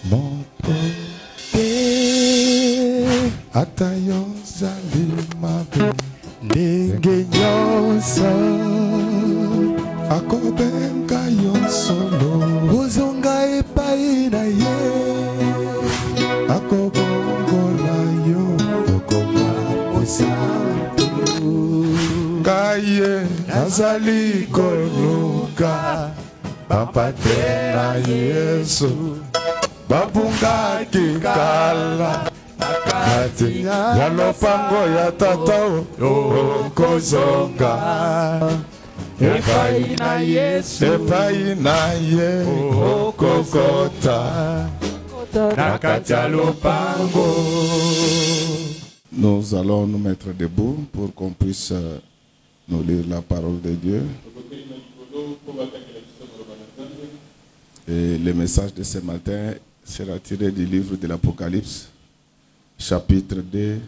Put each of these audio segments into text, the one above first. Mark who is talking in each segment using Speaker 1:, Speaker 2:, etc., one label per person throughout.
Speaker 1: Mon proté, atayo zalimabe,
Speaker 2: Nengenyosa
Speaker 1: akobenga yo solo,
Speaker 2: Uzonga epai na ye
Speaker 1: akobongola yo, okoma osantu. Kaye nazali koluka, bapate na Yesu, babunga kikala. Kati ya lopango ya tata okozonga
Speaker 2: epai na Yesu,
Speaker 1: epai na ye okokota na kati ya lopango. Nous allons nous mettre debout pour qu'on puisse nous lire la parole de Dieu. Et le message de ce matin sera tiré du livre de l'Apocalypse, chapitre 2,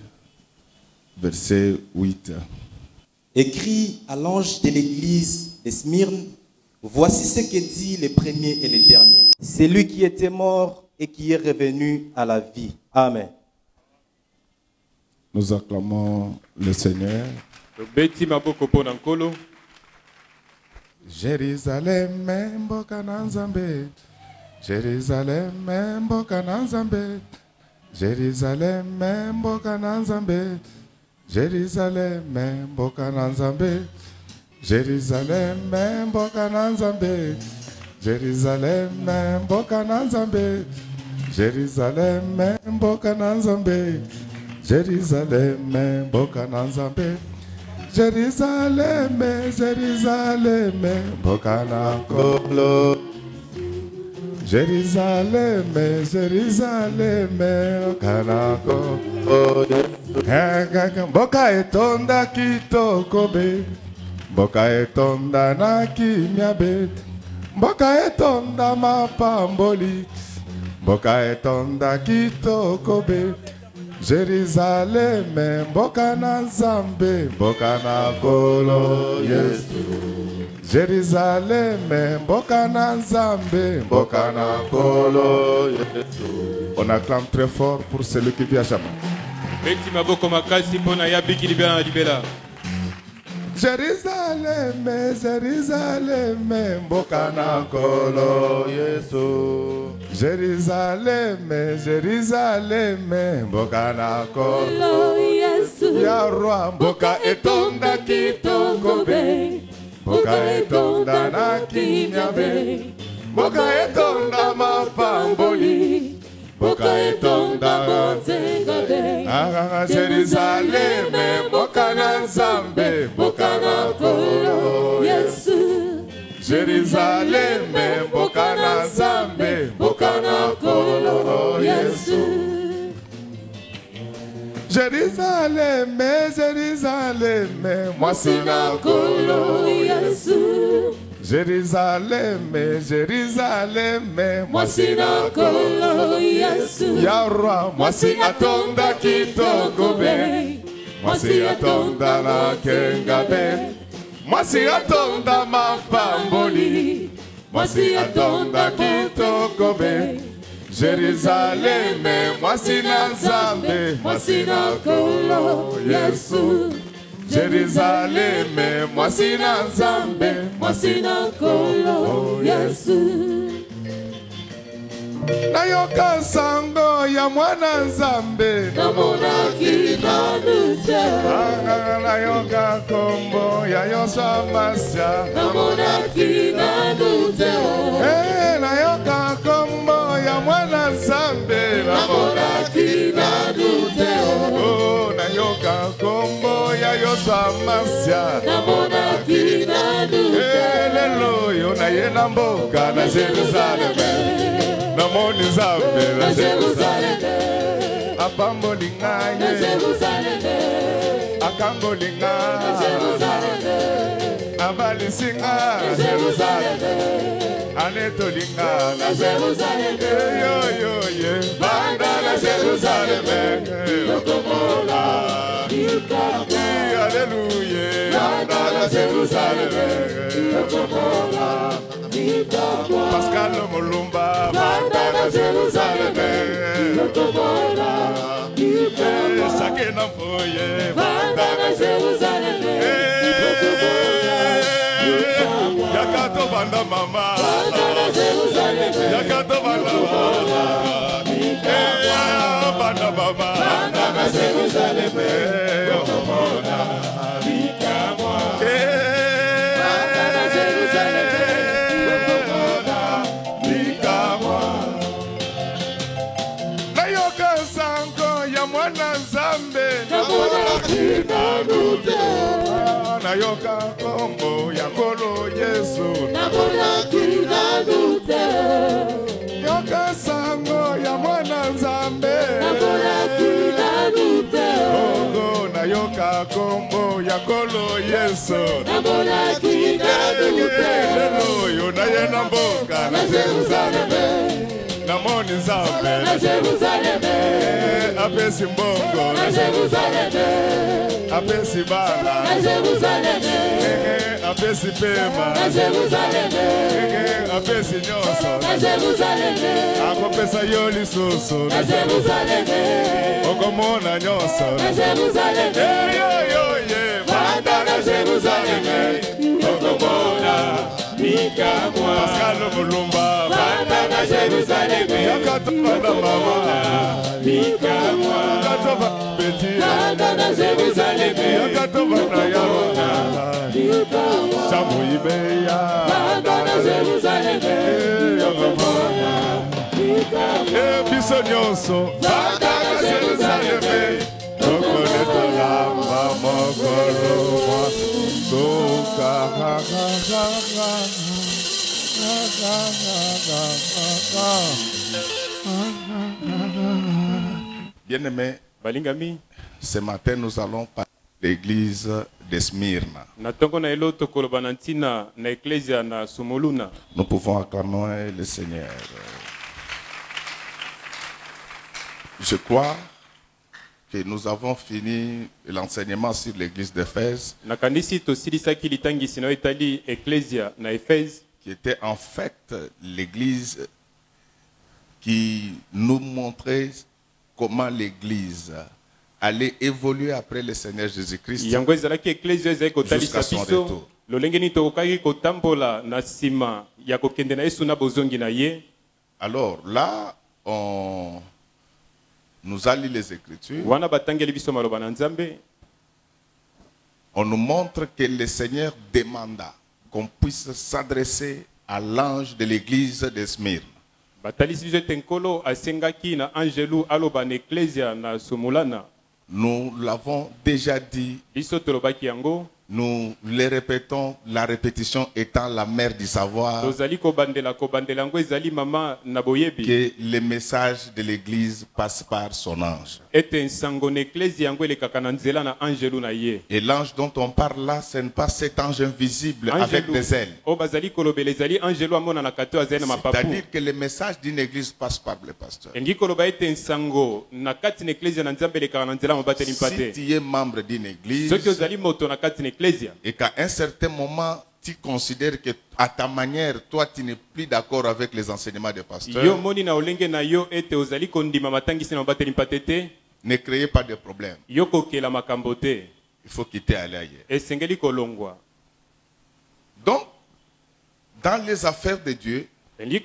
Speaker 1: verset 8.
Speaker 3: Écrit à l'ange de l'église de Smyrne, voici ce que dit le premier et le dernier. C'est lui qui était mort et qui est revenu à la vie. Amen.
Speaker 1: Nous acclamons le Seigneur. Jérusalem, mboka na Nzambe. Jérusalem, mboka na Nzambe. Jérusalem, mboka na Nzambe. Jérusalem, mboka na Nzambe. Jérusalem, mboka na Nzambe. Jérusalem, mboka na Nzambe. Jérusalem, mboka na Nzambe. Jérusalem, mboka na Nzambe. Jérusalem, Jérusalem, mboka na Nkolo. Jérusalem, Jérusalem, mboka na Nkolo. Mboka etonda kitoko be, mboka etonda na kimia be, mboka etonda mapamboli, mboka etonda kitoko be. Jérusalem, mboka na Nzambe, mboka na Nkolo Yesu. Jérusalem, mboka na Nzambe, mboka na Nkolo Yesu. On acclame très fort pour celui qui vit à jamais. Jérusalem, Jérusalem, mboka na Nkolo Yesu. Jérusalem, Jérusalem, mboka na Nkolo Yesu. Ya roi, mboka etonda kitoko be, mboka etonda na kimia be, mboka etonda mapamboli, mboka etonda bonzenga be. Jérusalem, mboka na Nzambe, mboka na Nkolo Yesu. Jérusalem, mboka na Nzambe, mboka na Nkolo Yesu. Jérusalem, Jérusalem, mwasi na Nkolo Yesu. Jérusalem, Jérusalem, mwasi na Nkolo Yesu. Ya roi, mwasi atonda kitoko be, mwasi atonda na kenga be, mwasi atonda mapamboli, mwasi atonda kitoko be. Jérusalem, mwasi na Nzambe, mwasi na Nkolo Yesu. Jérusalem, mwasi na Nzambe, mwasi na Nkolo Yesu. Nayoka sango ya mwana Nzambe, namonaki nanu te. Nayoka kombo ya Yoshua Masia, namonaki nanu te. Nayoka kombo ya mwana Nzambe, namonaki nanu te. Nayoka kombo ya Yoshua Masia, namonaki nanu te. Lelo yo na yena mboka na Jerusalem, namoni Nzambe na Jerusalem. Apamboli ngai na Jerusalem, akamboli ngai na Jerusalem, abalisi ngai na Jerusalem, anetolinga na Jerusalem. Yo yo ye banda na Jerusalem, lokomola ikabe. Hallelujah, banda na Jerusalem, lokomola ikabe. Pascal Mulumba banda na Jerusalem, Chacun n'a foyer. Yakato banda mama. Yakato banda mama. Banda mama. Banda Jérusalem. Nayoka kombo ya kolo Yesu. Yoka sango ya mwana Nzambe. Ogo nayoka kombo ya kolo Yesu. Lelo yo na ye na mboka na Jerusalem. Namoni Nzambe na Jerusalem. Apesi mbongo na Jerusalem. Apesi bala na Jerusalem. Apesi pema na Jerusalem. Apesi nyoso na Jerusalem. Akopesa yo lisusu na Jerusalem. Okomona nyoso na Jerusalem. Banda na Jerusalem. Okomona mikamwa Pascal Mulumba. Banda na Jerusalem. Yakato banda mama. Mikamwa Yakato beti. Banda na Jerusalem. Yakato banda yawona. Mikamwa Samu ibeya. Banda na Jerusalem. Yokomona mikamwa Biso nyonso. Banda na Jerusalem. Okoneto lamba mokoro mwa. Soka Bien-aimés, ce matin nous allons parler de l'église de Smyrne. Nous pouvons acclamer le Seigneur. Je crois que nous avons fini l'enseignement sur l'église d'Éphèse, qui était en fait l'église qui nous montrait comment l'église allait évoluer après le Seigneur Jésus-Christ jusqu'à son retour. Alors là, on nous a lu les Écritures. On nous montre que le Seigneur demanda qu'on puisse s'adresser à l'ange de l'église de Smyrne. Nous l'avons déjà dit. Nous le répétons, la répétition étant la mère du savoir, que le message de l'église passe par son ange. Et l'ange dont on parle là, ce n'est pas cet ange invisible avec des ailes. C'est-à-dire que le message d'une église passe par le pasteur. Si tu es membre d'une église, et qu'à un certain moment, tu considères que à ta manière, toi, tu n'es plus d'accord avec les enseignements des pasteurs, ne créez pas de problème. Il faut quitter aller ailleurs. Donc, dans les affaires de Dieu, il y a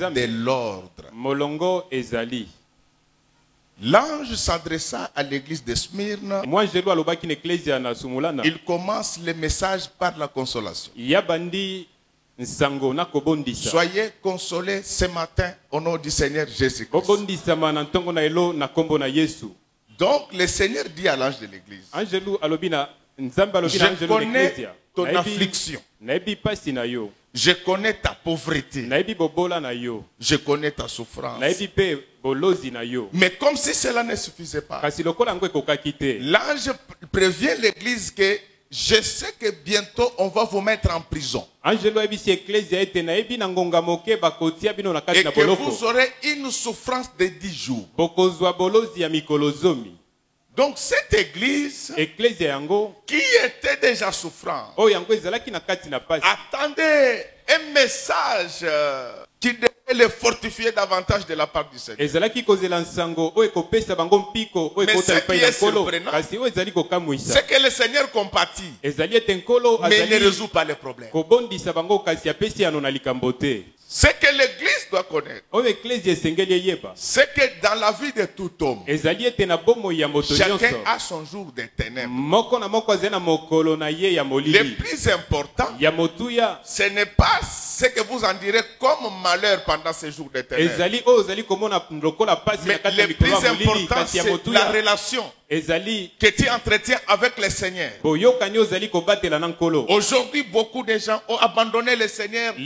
Speaker 1: de l'ordre. L'ange s'adressa à l'église de Smyrne. Il commence le message par la consolation. Soyez consolés ce matin au nom du Seigneur Jésus-Christ. Donc le Seigneur dit à l'ange de l'église, je connais ton affliction. Je connais ta pauvreté. Je connais ta souffrance. Mais comme si cela ne suffisait pas, l'ange prévient l'église que je sais que bientôt on va vous mettre en prison. Et que vous aurez une souffrance de 10 jours. Donc cette église qui était déjà souffrante attendait un message qui devait les fortifier davantage de la part du Seigneur. Mais ce qui est surprenant, c'est que le Seigneur compatit, mais il ne résout pas les problèmes. Ce que l'Église doit connaître, c'est que dans la vie de tout homme, chacun a son jour de ténèbres. Le plus important, ce n'est pas ce que vous en direz comme malheur pendant ces jours de ténèbres. Mais le plus important, c'est la relation que tu entretiens avec le Seigneur. Aujourd'hui, beaucoup de gens ont abandonné le Seigneur à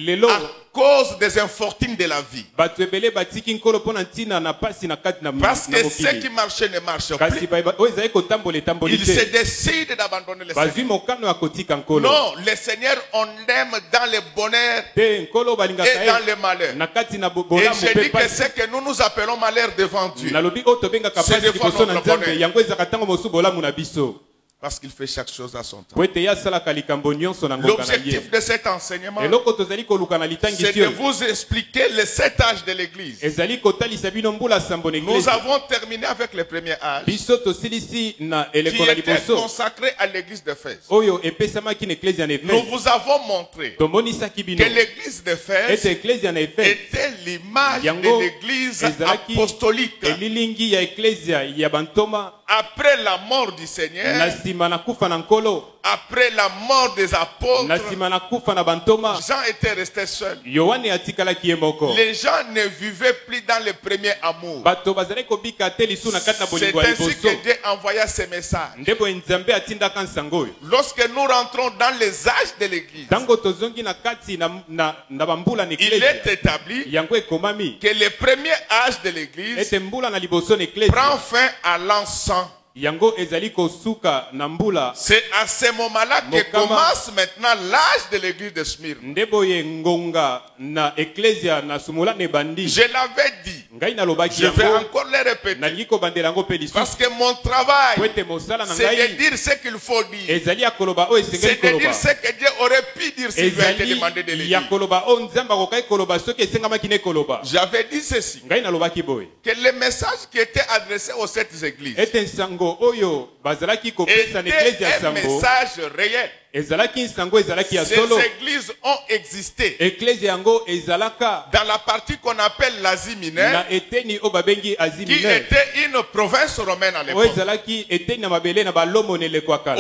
Speaker 1: cause des infortunes de la vie. Parce que ce qui marchait ne marche plus. Ils se décident d'abandonner le Seigneur. Non, le Seigneur, on l'aime dans le bonheur et dans le malheur. Et je dis que ce que nous appelons malheur devant Dieu, c'est de voir notre bonheur. Parce qu'il fait chaque chose à son temps. L'objectif de cet enseignement, c'est de vous expliquer les 7 âges de l'Église. Nous avons terminé avec le premier âge, qui était consacré à l'Église d'Éphèse. Nous vous avons montré que l'Église d'Éphèse était l'image de l'Église apostolique. Après la mort du Seigneur, après la mort des apôtres, Jean était resté seul. Les gens ne vivaient plus dans le premier amour. C'est ainsi que Dieu envoya ce message. Lorsque nous rentrons dans les âges de l'Église, il est établi que le premier âge de l'Église prend fin à l'encens. C'est à ce moment-là que commence maintenant l'âge de l'église de Smyrne. Je l'avais dit, je vais encore le répéter, parce que mon travail, c'est de dire ce qu'il faut dire. C'est de dire ce que Dieu aurait pu dire s'il lui a été demandé de le dire. J'avais dit ceci, que le message qui était adressé aux 7 églises était un message réel. Ces églises ont existé dans la partie qu'on appelle l'Asie mineure, qui était une province romaine à l'époque.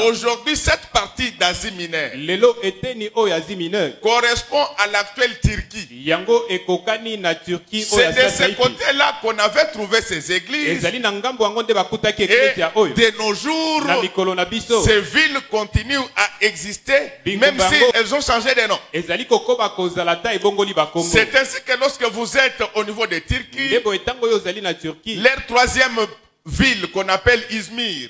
Speaker 1: Aujourd'hui, cette partie d'Asie mineure correspond à l'actuelle Turquie. C'est de ce côté-là qu'on avait trouvé ces églises. Et de nos jours, ces villes continuent à exister, même si elles ont changé de nom. C'est ainsi que lorsque vous êtes au niveau de Turquie, leur troisième ville qu'on appelle Izmir,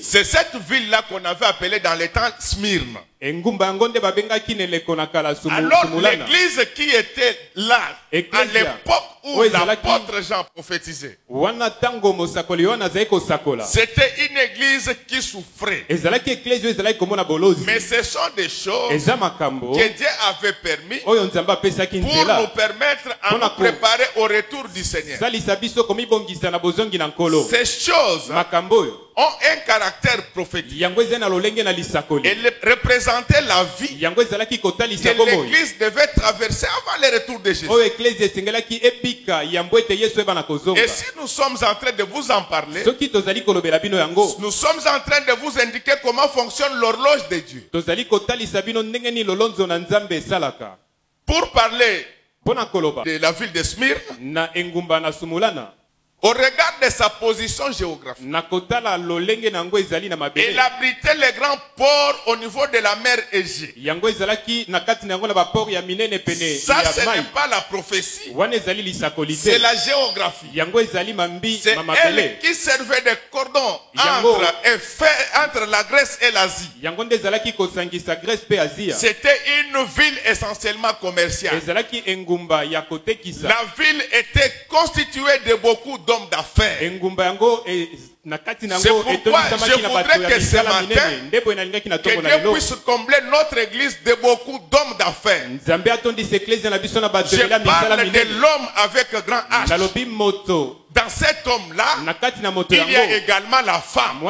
Speaker 1: c'est cette ville-là qu'on avait appelée dans les temps Smyrne. Alors l'église qui était là à l'époque où l'apôtre Jean prophétisait, c'était une église qui souffrait. Mais ce sont des choses que Dieu avait permis pour nous permettre à nous préparer au retour du Seigneur. Ces choses ont un caractère prophétique. Elles représentaient la vie que l'église devait traverser avant le retour de Jésus. Et si nous sommes en train de vous en parler, nous sommes en train de vous indiquer comment fonctionne l'horloge de Dieu. Pour parler de la ville de Smyrne, au regard de sa position géographique, il abritait les grands ports au niveau de la mer Égée. Ça, ce n'est pas la prophétie, c'est la géographie. C'est elle qui servait de cordon entre la Grèce et l'Asie. C'était une ville essentiellement commerciale. La ville était constituée de beaucoup d'hommes d'hommes d'affaires. C'est pourquoi je voudrais que ce matin, que Dieu puisse combler notre église de beaucoup d'hommes d'affaires. Je parle de l'homme avec grand H. Dans cet homme-là, il y a également la femme.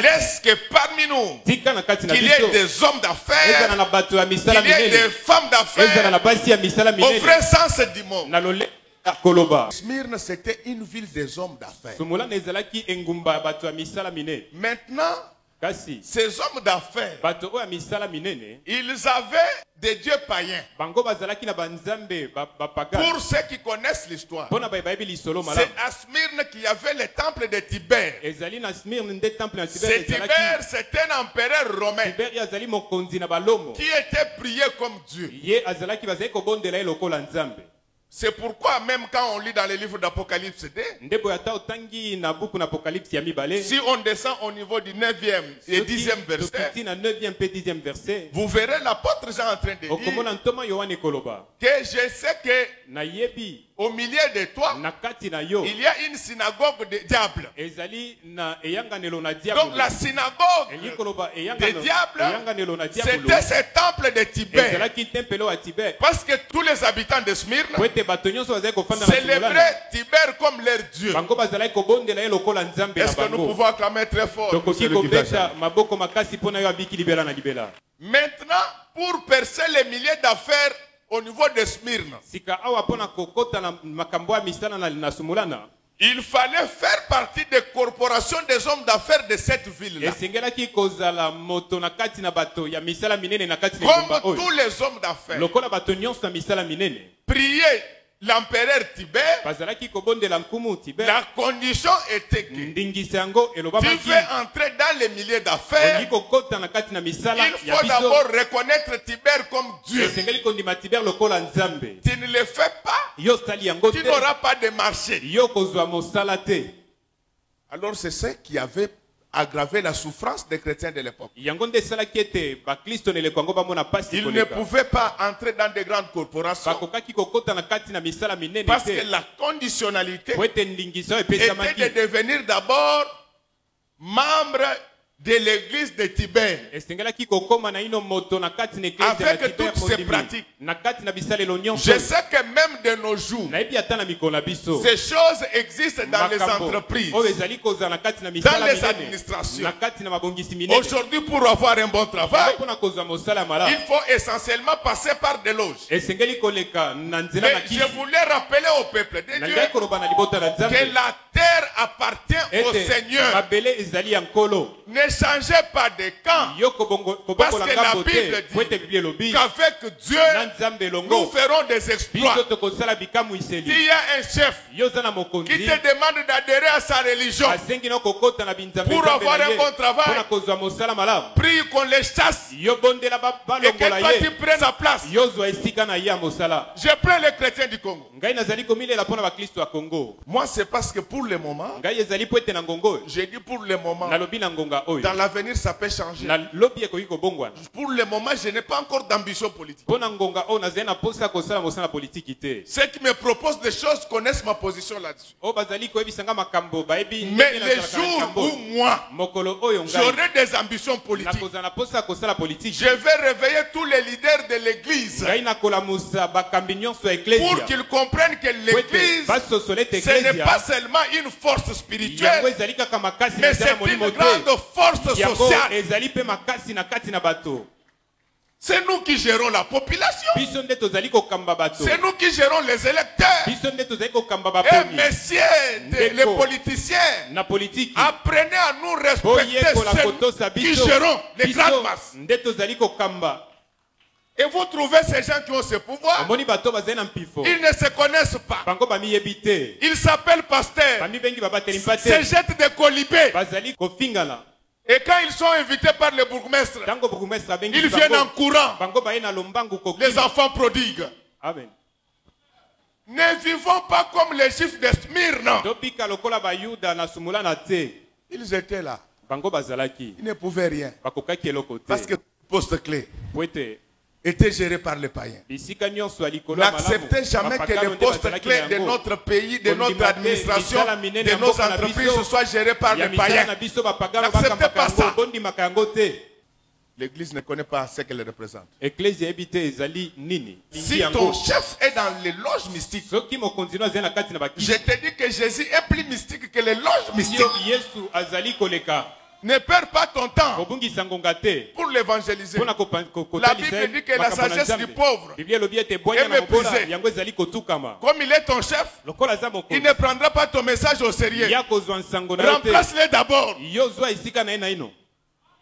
Speaker 1: Laisse que parmi nous, qu'il y ait des hommes d'affaires, qu'il y ait des femmes d'affaires, au vrai sens du mot. Smyrne, c'était une ville des hommes d'affaires. Maintenant, ces hommes d'affaires, ils avaient des dieux païens. Pour ceux qui connaissent l'histoire, c'est à Smyrne qu'il y avait le temple de Tibère. C'est Tibère, c'est un empereur romain qui était prié comme Dieu. C'est pourquoi même quand on lit dans les livres d'Apocalypse, si on descend au niveau du 9e et 10e verset, vous verrez l'apôtre Jean en train de dire que je sais que au milieu de toi, il y a une synagogue des diables. Donc la synagogue des diables, c'était ce temple de Tibère. Parce que tous les habitants de Smyrne célébraient Tibère comme leur Dieu. Est-ce que nous pouvons acclamer très fort? Maintenant, pour percer les milliers d'affaires au niveau de Smyrne, il fallait faire partie des corporations des hommes d'affaires de cette ville-là. Comme tous les hommes d'affaires, prier l'empereur Tibère, la condition était que tu veux entrer dans les milliers d'affaires, il faut d'abord reconnaître Tibère comme Dieu. Tu ne le fais pas, tu n'auras pas de marché. Alors c'est ce qui avait aggravé la souffrance des chrétiens de l'époque. Ils ne pouvaient pas entrer dans de grandes corporations parce que la conditionnalité était de devenir d'abord membre de l'église de Tibère. Avec toutes ces pratiques, je sais que même de nos jours, ces choses existent dans les entreprises, dans les administrations. Aujourd'hui, pour avoir un bon travail, il faut essentiellement passer par des loges. Mais je voulais rappeler au peuple de Dieu que la terre appartient au Seigneur. Ne changez pas de camp, parce que la Bible dit qu'avec Dieu, nous ferons des exploits. S'il y a un chef qui te demande d'adhérer à sa religion pour avoir un bon travail, prie qu'on les chasse et que toi tu prennes sa place. Je prends les chrétiens du Congo. Moi c'est parce que pour le moment, j'ai dit pour le moment, dans l'avenir ça peut changer. Pour le moment je n'ai pas encore d'ambition politique. Ceux qui me proposent des choses connaissent ma position là-dessus. Mais les jours où moi j'aurai des ambitions politiques, je vais réveiller tous les leaders de l'église pour qu'ils comprennent que l'église ce n'est pas seulement une force spirituelle, mais c'est une grande force sociale. C'est nous qui gérons la population. C'est nous qui gérons les électeurs. Et messieurs les politiciens, apprenez à nous respecter ceux qui gérons les grandes masses. Et vous trouvez ces gens qui ont ce pouvoir, ils ne se connaissent pas. Ils s'appellent pasteurs. Se jettent des colibés. Et quand ils sont invités par le bourgmestre, ils viennent en courant. Les enfants prodigues. Amen.
Speaker 3: Ne vivons pas comme les juifs de Smyrne. Ils étaient là. Ils ne pouvaient rien. Parce que poste clé.
Speaker 1: était géré par les païens. N'acceptez jamais que les postes clés de notre pays, de notre administration, de nos entreprises soient gérés par les païens. N'acceptez pas ça. L'église ne connaît pas ce qu'elle représente. Si ton chef est dans les loges mystiques, je te dis que Jésus est plus mystique que les loges mystiques. Ne perds pas ton temps pour l'évangéliser. La Bible dit que la sagesse du pauvre est méprisée. Comme il est ton chef, il ne prendra pas ton message au sérieux. Remplace-le d'abord.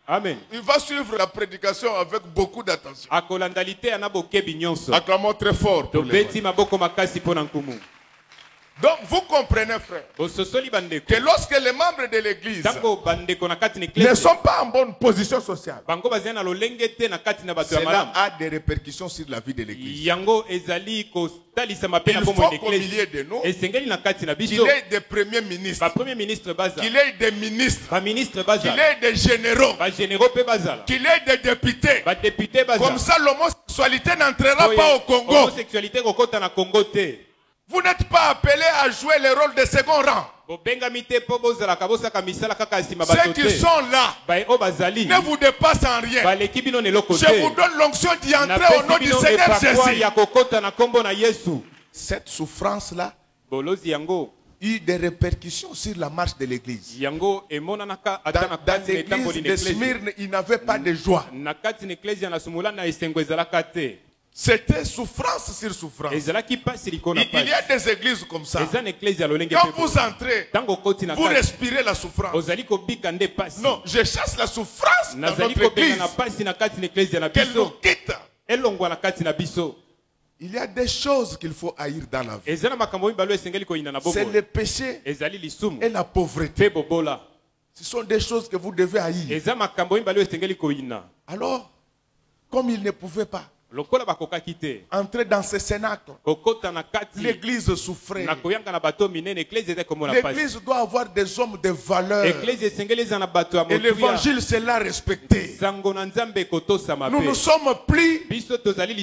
Speaker 2: Amen.
Speaker 1: Il va suivre la prédication avec beaucoup d'attention. Acclamons très fort pour les Donc vous comprenez, frère, que lorsque les membres de l'église ne sont pas en bonne position sociale, cela a des répercussions sur la vie de l'église. Il faut qu'au milieu de nous, qu'il ait des premiers ministres, qu'il ait des ministres, qu'il ait des généraux, qu'il ait des députés. Comme ça, l'homosexualité n'entrera pas au Congo. Vous n'êtes pas appelé à jouer le rôle de second rang. Ceux qui sont là ne vous dépassent en rien. Je vous donne l'onction d'y entrer au nom du Seigneur Jésus. Cette souffrance-là a eu des répercussions sur la marche de l'église. Dans l'église de Smyrne, il n'avait pas de joie. C'était souffrance sur souffrance. Il y a des églises comme ça. Quand vous entrez, vous respirez la souffrance. Non, je chasse la souffrance dans notre église. Qu'elle nous quitte. Il y a des choses qu'il faut haïr dans la vie. C'est le péché et la pauvreté. Ce sont des choses que vous devez haïr. Alors, comme il ne pouvait pas entrer dans ce cénacle, l'église souffrait. L'église doit avoir des hommes de valeur. Et l'évangile, c'est là respecté. Nous ne sommes plus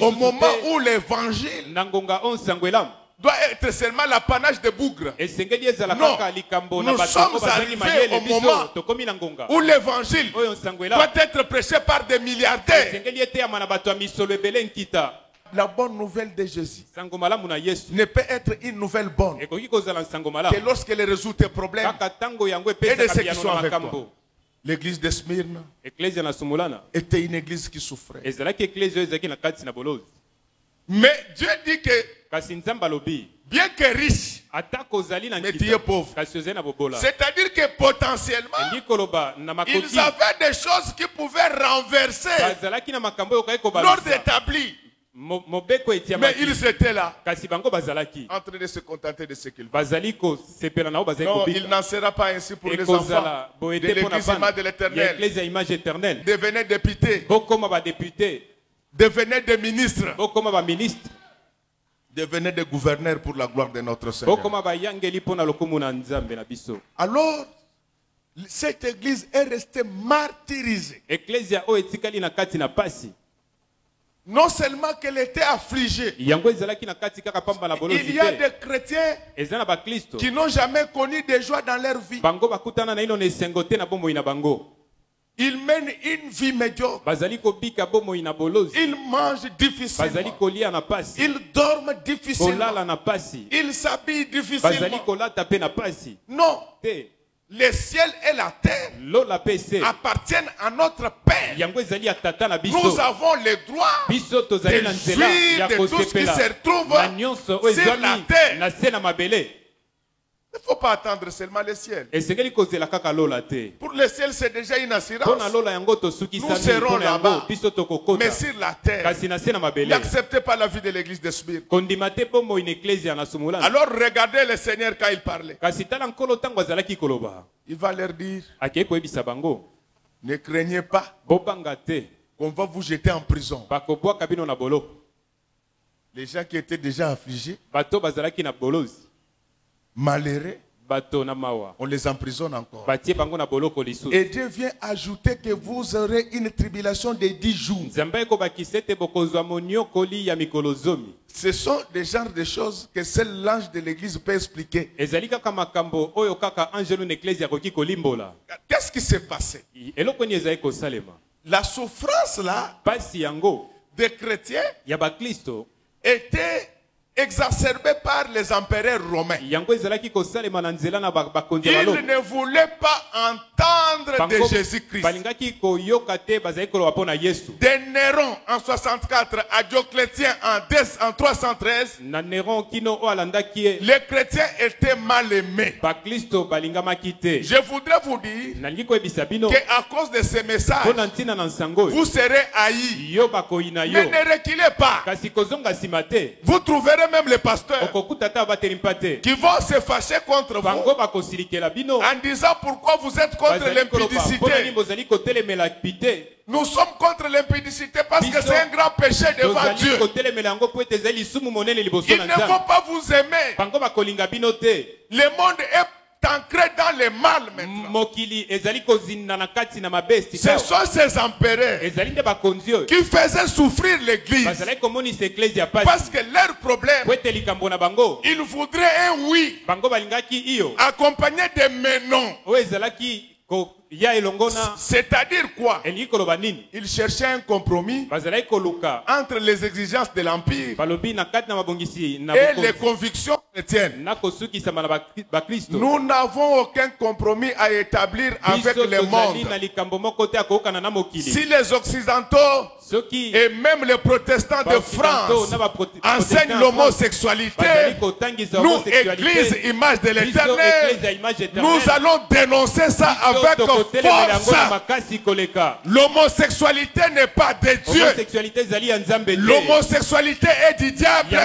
Speaker 1: au moment où l'évangile doit être seulement l'apanage de bougres. Non, nous sommes arrivés au moment où l'évangile doit être prêché par des milliardaires. La bonne nouvelle de Jésus ne peut être une nouvelle bonne que lorsqu'elle résout tes problèmes et de ceux qui sont avec toi. L'église de Smyrne était une église qui souffrait. Mais Dieu dit que bien que riche, mais tu es pauvre. C'est-à-dire que potentiellement, ils avaient des choses qui pouvaient renverser l'ordre établi. Mais ils étaient là, en train de se contenter de ce qu'ils veulent. Non, il n'en sera pas ainsi pour les enfants de l'église de l'Éternel. Devenez députés. Devenez des ministres. Devenez des gouverneurs pour la gloire de notre Seigneur. Alors, cette église est restée martyrisée. Non seulement qu'elle était affligée, il y a des chrétiens qui n'ont jamais connu de joie dans leur vie. Ils mènent une vie médiocre. Ils mangent difficilement. Ils dorment difficilement. Ils s'habillent difficilement. Non. Le ciel et la terre appartiennent à notre Père. Nous avons le droit de jouir de tout ce qui se retrouve sur la terre. Il ne faut pas attendre seulement le ciel. Pour le ciel, c'est déjà une assurance. Nous serons là-bas. Mais sur la terre, n'acceptez pas la vie de l'église de Smyrne. Alors regardez le Seigneur quand il parlait. Il va leur dire, ne craignez pas qu'on va vous jeter en prison. Les gens qui étaient déjà affligés, malheureux, On les emprisonne encore. Et Dieu vient ajouter que vous aurez une tribulation de 10 jours. Ce sont des genres de choses que seul l'ange de l'église peut expliquer. Qu'est-ce qui s'est passé? La souffrance là des chrétiens était exacerbé par les empereurs romains. Ils ne voulaient pas entendre de Jésus-Christ. De Néron en 64 à Dioclétien en 313, les chrétiens étaient mal aimés. Je voudrais vous dire qu'à cause de ces messages, vous serez haïs. Mais ne reculez pas. Vous trouverez même les pasteurs qui vont se fâcher contre vous en disant pourquoi vous êtes contre l'impudicité. Nous sommes contre l'impudicité parce que c'est un grand péché devant Dieu. Ils ne vont pas vous aimer. Le monde est ancré dans le mal maintenant. Ce sont ces empereurs qui faisaient souffrir l'église parce que leur problème, ils voudraient un oui accompagné de menons. C'est-à-dire quoi? Il cherchait un compromis entre les exigences de l'Empire et les convictions chrétiennes. Nous n'avons aucun compromis à établir avec le monde. Si les Occidentaux et même les protestants de France enseignent l'homosexualité, nous, Église Image de l'Éternel, nous allons dénoncer ça avec force. L'homosexualité n'est pas de Dieu. L'homosexualité est du diable.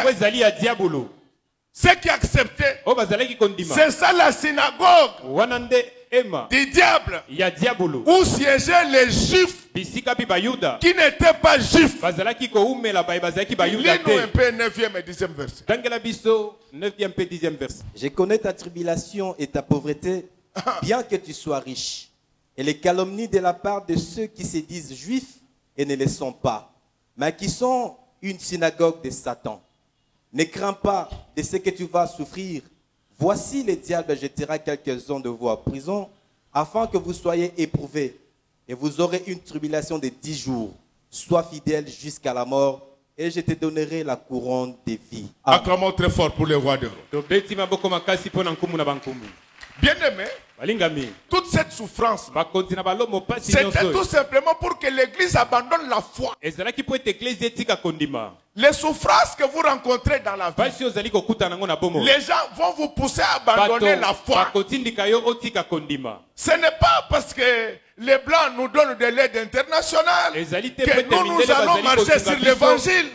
Speaker 1: Ceux qui acceptaient, c'est ça la synagogue du diable, où siégeaient les juifs qui n'étaient pas juifs. Lis-nous un peu 9e et 10e verset.
Speaker 3: Je connais ta tribulation et ta pauvreté, bien que tu sois riche, et les calomnies de la part de ceux qui se disent juifs et ne le sont pas, mais qui sont une synagogue de Satan. Ne crains pas de ce que tu vas souffrir. Voici, le diable jettera quelques-uns de vous en prison, afin que vous soyez éprouvés, et vous aurez une tribulation de 10 jours. Sois fidèle jusqu'à la mort, et je te donnerai la couronne de vie.
Speaker 1: Acclamons très fort pour les rois de Rome. Bien-aimés, toute cette souffrance, c'était tout simplement pour que l'église abandonne la foi. Les souffrances que vous rencontrez dans la vie, les gens vont vous pousser à abandonner la foi. Ce n'est pas parce que les Blancs nous donnent de l'aide internationale que nous allons marcher sur l'évangile.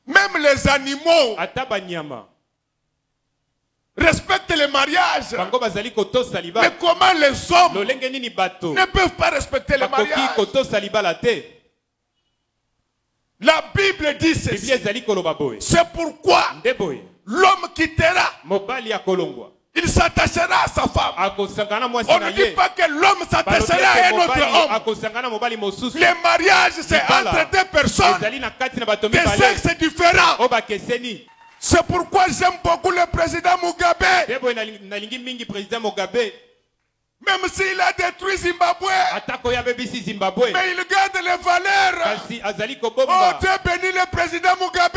Speaker 1: Même les animaux respectent les mariages. Mais comment les hommes ne peuvent pas respecter les mariages? La Bible dit ceci. C'est pourquoi l'homme quittera, il s'attachera à sa femme. On ne dit pas que l'homme s'attachera à un autre homme. Le mariage, c'est entre deux personnes de sexe différents. C'est pourquoi j'aime beaucoup le président Mugabe. Même s'il a détruit Zimbabwe, mais il garde les valeurs. Oh Dieu bénit le président Mugabe.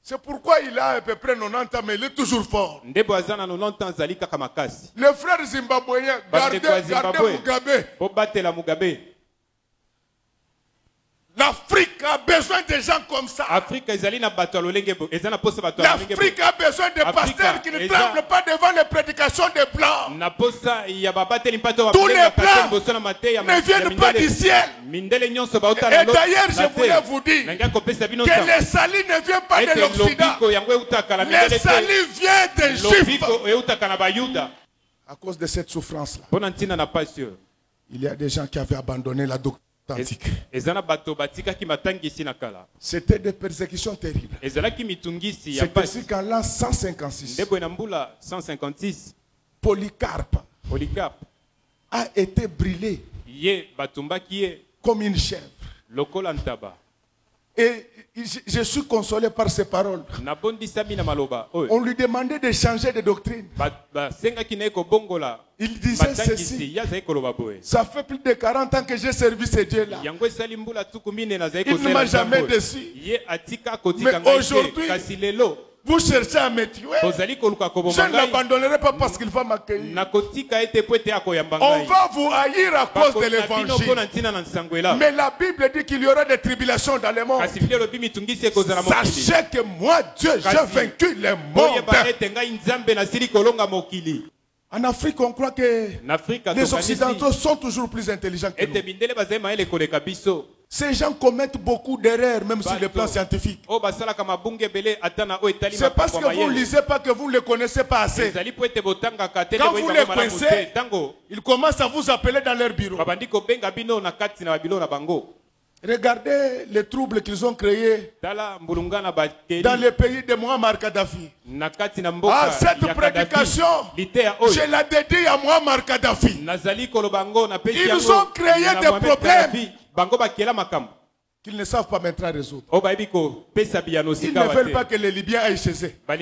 Speaker 1: C'est pourquoi il a à peu près 90 ans, mais il est toujours fort. Le frère zimbabwéen, gardez Mugabe. L'Afrique a besoin de gens comme ça. L'Afrique a besoin de pasteurs qui ne tremblent pas devant les prédications des Blancs. Tous les Blancs ne viennent pas du ciel. Et d'ailleurs, je voulais vous dire que le salut ne vient pas de l'Occident. Le salut vient des Juifs. À cause de cette souffrance-là, il y a des gens qui avaient abandonné la doctrine. C'était des persécutions terribles. C'est ainsi qu'en l'an 156, Polycarpe a été brûlé comme une chèvre. Et je suis consolé par ces paroles. On lui demandait de changer de doctrine. Il disait ceci: ça fait plus de 40 ans que j'ai servi ce Dieu-là. Il ne m'a jamais déçu. Mais aujourd'hui, vous cherchez à me tuer. Je ne l'abandonnerai pas parce qu'il va m'accueillir. On va vous haïr à cause de l'évangile. Mais la Bible dit qu'il y aura des tribulations dans le monde. Sachez que moi, Dieu, j'ai vaincu le monde. En Afrique, on croit que les Occidentaux sont toujours plus intelligents que nous. Ces gens commettent beaucoup d'erreurs, même sur le plan scientifique. C'est parce que vous ne lisez pas que vous ne les connaissez pas assez. Quand vous les connaissez, ils commencent à vous appeler dans leur bureau. Regardez les troubles qu'ils ont créés dans le pays de Muammar Kadhafi. Cette prédication, je la dédie à Muammar Kadhafi. Ils ont créé des problèmes qu'ils ne savent pas maintenant résoudre. Ils ne veulent pas que les Libyens aillent chez eux. Alors,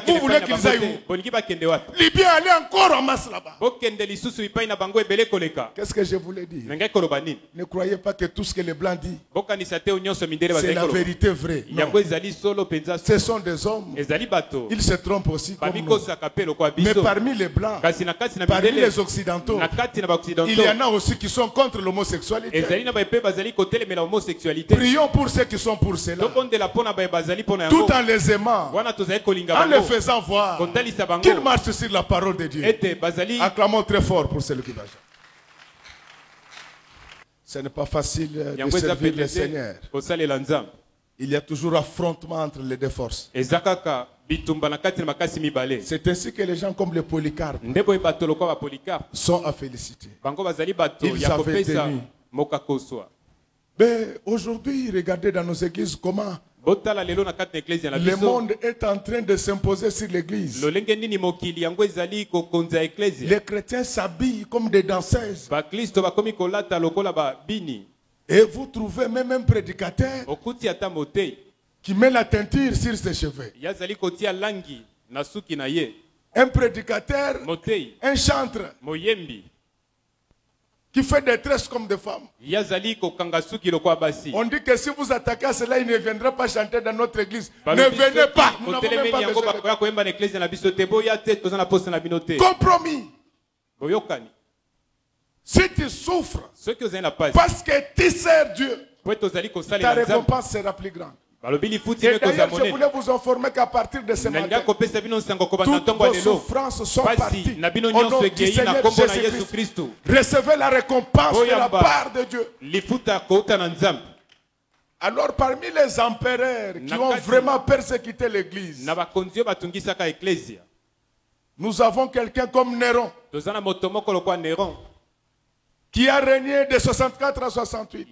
Speaker 1: vous voulez qu'ils aillent où? Libyens, allez encore en masse là-bas. Qu'est-ce que je voulais dire? Ne croyez pas que tout ce que les Blancs disent, c'est la vérité vraie. Non. Ce sont des hommes. Ils se trompent aussi comme nous. Mais parmi les Blancs, parmi les Occidentaux, il y en a aussi qui sont contre l'homosexualité. Prions pour ceux qui sont pour cela. Tout en les aimant, en les faisant voir qu'ils marchent sur la parole de Dieu. Acclamons très fort pour celui qui va. Ce n'est pas facile de servir le Seigneur. Il y a toujours affrontement entre les deux forces. C'est ainsi que les gens comme le Polycarpe sont à féliciter. Ils avaient tenu. Mais aujourd'hui, regardez dans nos églises comment le monde est en train de s'imposer sur l'église. Les chrétiens s'habillent comme des danseuses. Et vous trouvez même un prédicateur qui met la teinture sur ses cheveux. Un prédicateur, un chantre qui fait des tresses comme des femmes. On dit que si vous attaquez à cela, il ne viendra pas chanter dans notre église. Ne venez pas. Nous n'avons même pas besoin de... Compromis. Si tu souffres parce que tu sers Dieu, ta récompense sera plus grande. Et d'ailleurs, je voulais vous informer qu'à partir de ce matin, toutes vos souffrances sont parties. Au nom du Seigneur Jésus-Christ, recevez la récompense de la part de Dieu. Alors, parmi les empereurs qui ont vraiment persécuté l'Église, nous avons quelqu'un comme Néron, qui a régné de 64 à 68.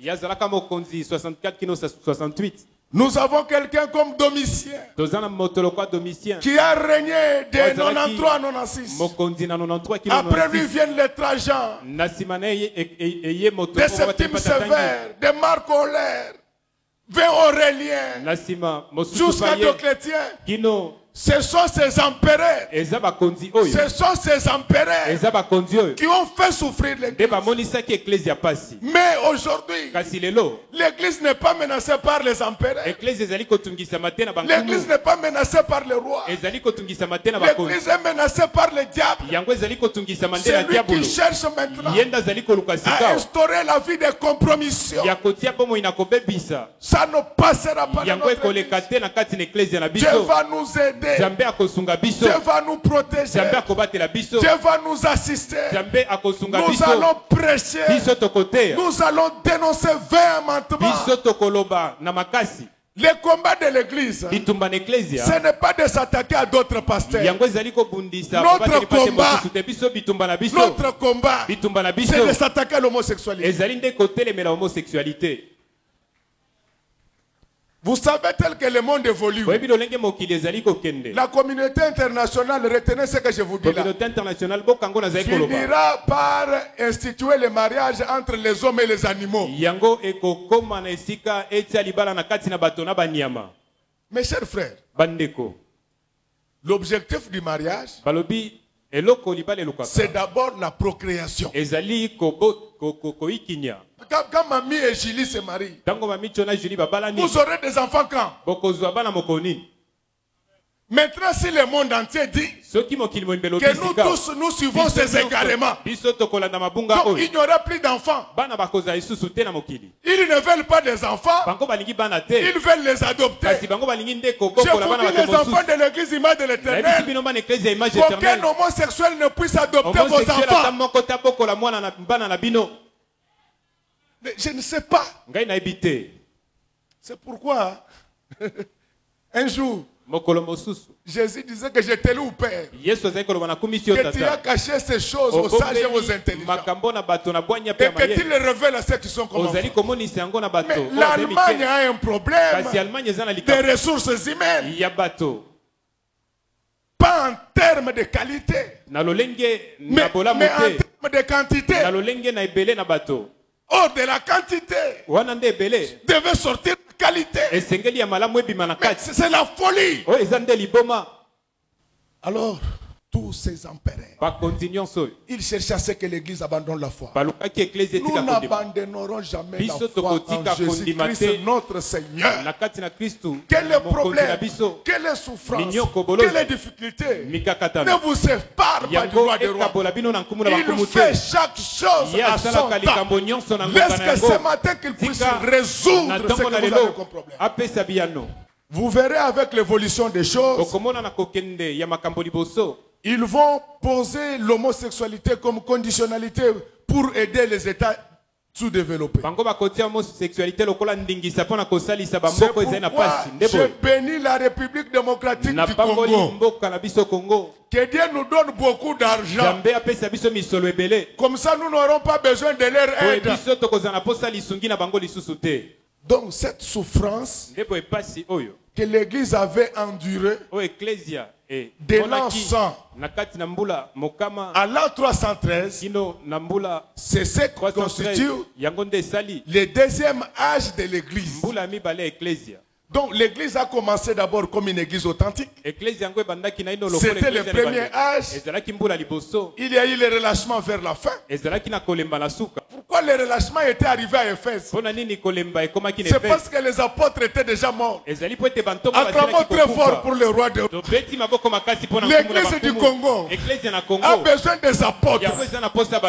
Speaker 1: Nous avons quelqu'un comme Domitien, qui a régné de 93 à 96. Après lui viennent les Trajans, de Septime Sévère, de Marc Aurèle, vers Aurélien, jusqu'à Dioclétien. Ce sont ces empereurs. Ce sont ces empereurs qui ont fait souffrir l'Église. Mais aujourd'hui, l'Église n'est pas menacée par les empereurs. L'Église n'est pas menacée par le roi. L'Église est menacée par le diable. C'est lui qui cherche maintenant à instaurer la vie de compromission. Ça ne passera pas dans notre Église. Dieu va nous aider. Dieu va nous protéger. Dieu va nous assister. Nous allons prêcher. Nous allons dénoncer véhémentement Le combat de l'église, ce n'est pas de s'attaquer à d'autres pasteurs. Notre combat, c'est de s'attaquer à l'homosexualité. Vous savez tel que le monde évolue. La communauté internationale, retenez ce que je vous dis là, finira par instituer le mariage entre les hommes et les animaux. Mes chers frères, l'objectif du mariage, c'est d'abord la procréation. Quand Mamie et Julie se marient, vous aurez des enfants quand? Maintenant, si le monde entier dit que nous tous nous suivons ces égarements, donc il n'y aura plus d'enfants. Ils ne veulent pas des enfants, ils veulent les adopter. Je vous dis, les enfants de l'église image de l'Éternel, qu'aucun homosexuel ne puisse adopter vos enfants. Je ne sais pas. C'est pourquoi un jour Jésus disait que j'étais le Père, que tu as caché ces choses aux sages et aux intelligents, et que tu les révèles à ceux qui sont comme enfants. Mais l'Allemagne a un problème des ressources humaines, pas en termes de qualité, mais en termes de quantité. Or, de la quantité devait sortir la qualité. Mais c'est la folie. Alors, tous ces empereurs, ils cherchaient à ce que l'Église abandonne la foi. Nous n'abandonnerons jamais la foi en Jésus-Christ notre Seigneur. Quel est le problème? Quelle est la souffrance? Quelle est la difficulté? Ne vous sépare pas du roi des rois. Il fait chaque chose à son temps. Laisse que ce matin qu'il puisse résoudre ce que vous avez comme problème. Vous verrez avec l'évolution des choses, ils vont poser l'homosexualité comme conditionnalité pour aider les États sous-développés. C'est pourquoi je bénis la République démocratique du Congo. Que Dieu nous donne beaucoup d'argent. Comme ça, nous n'aurons pas besoin de leur aide. Donc cette souffrance que l'Église avait endurée de l'an 100 à l'an 313, c'est ce qui constitue le deuxième âge de l'Église. Donc l'église a commencé d'abord comme une église authentique. C'était le premier âge. Il y a eu le relâchement vers la fin. Pourquoi le relâchement était arrivé à Éphèse? C'est parce que les apôtres étaient déjà morts. Acclamons très fort pour le roi de l'église du Congo a besoin des apôtres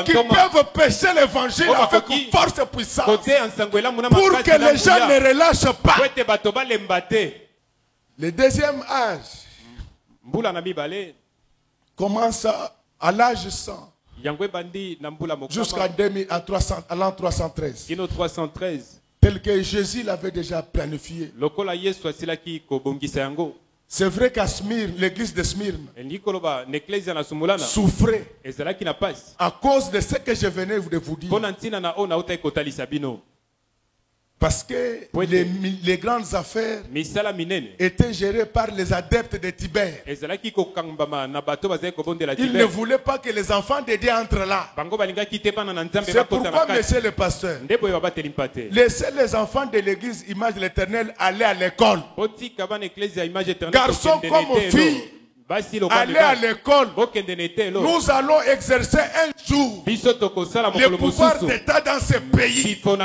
Speaker 1: qui peuvent prêcher l'évangile avec force et puissance pour que les gens ne relâchent pas. Le deuxième âge commence à l'âge 100 jusqu'à l'an 313. Tel que Jésus l'avait déjà planifié. C'est vrai qu'à Smyrne, l'église de Smyrne souffrait à cause de ce que je venais de vous dire. Parce que les grandes affaires étaient gérées par les adeptes de Tibère. Ils ne voulaient pas que les enfants de Dieu entrent là. C'est pourquoi, monsieur le pasteur, laissez les enfants de l'église Image de l'Éternel aller à l'école. Garçons comme filles, allez à l'école. Nous allons exercer un jour le pouvoir d'État dans ce pays. Et on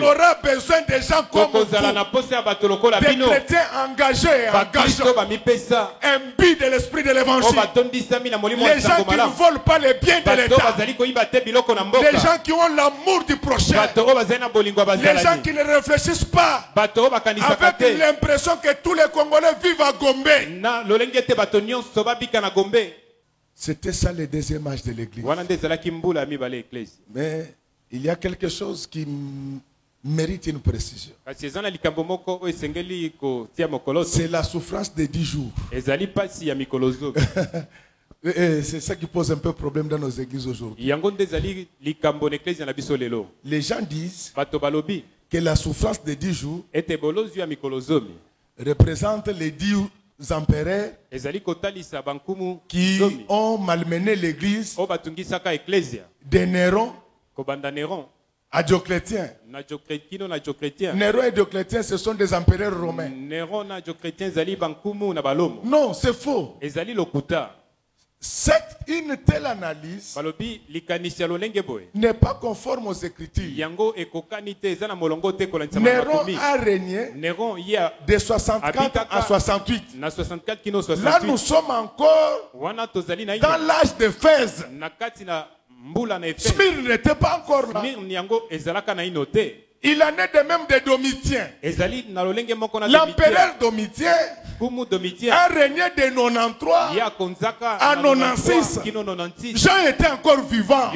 Speaker 1: aura besoin de gens comme vous, des chrétiens engagés et engageants, imbus de l'esprit de l'évangile. Les gens qui ne volent pas les biens de l'État. Les gens qui ont l'amour du prochain. Les gens qui ne réfléchissent pas avec l'impression que tous les Congolais vivent à Gombe. C'était ça le deuxième âge de l'église. Mais il y a quelque chose qui mérite une précision. C'est la souffrance de 10 jours. C'est ça qui pose un peu problème dans nos églises aujourd'hui. Les gens disent que la souffrance de 10 jours représente les 10 empereurs qui ont malmené l'église de Néron à Dioclétien. Néron et Dioclétien, ce sont des empereurs romains. Non, c'est faux. Une telle analyse n'est pas conforme aux Écritures. Néron a régné de 64 à 68. Là, nous sommes encore dans l'âge de Éphèse. Smyrne n'était pas encore là. Il en est de même de Domitien. L'empereur Domitien a régné de 93 à 96. Jean était encore vivant.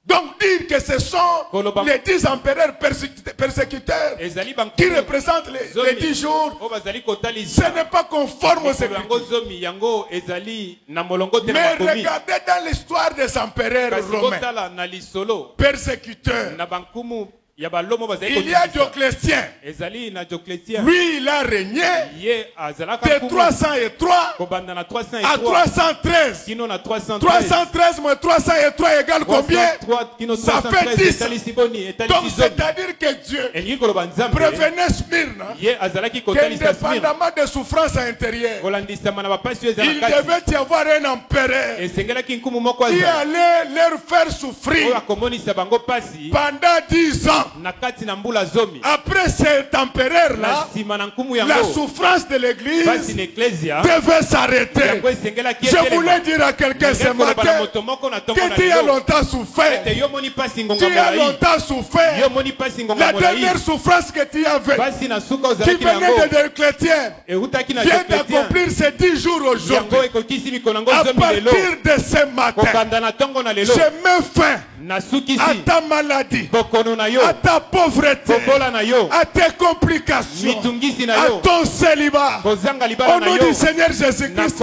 Speaker 1: Donc dire que ce sont les 10 empereurs persécuteurs qui représentent les 10 jours, ce n'est pas conforme aux Écritures. Mais regardez dans l'histoire des empereurs romains persécuteurs. Il y a Dioclétien. Lui, il a régné de 303 à 313. 313 moins 303 égale combien? Ça fait 10. Donc c'est-à-dire que Dieu prévenait Smyrne qu'indépendamment des souffrances intérieures, il devait y avoir un empereur qui allait leur faire souffrir pendant 10 ans. Après cet empereur-là, la souffrance de l'église devait s'arrêter. Je voulais dire à quelqu'un ce matin que tu as longtemps souffert. Tu as longtemps souffert. La dernière souffrance que tu avais, qui venait de chrétiens, vient d'accomplir ces 10 jours aujourd'hui. À partir de ce matin, je mets fin à ta maladie, à ta pauvreté, à tes complications, à ton célibat, au nom du Seigneur Jésus-Christ,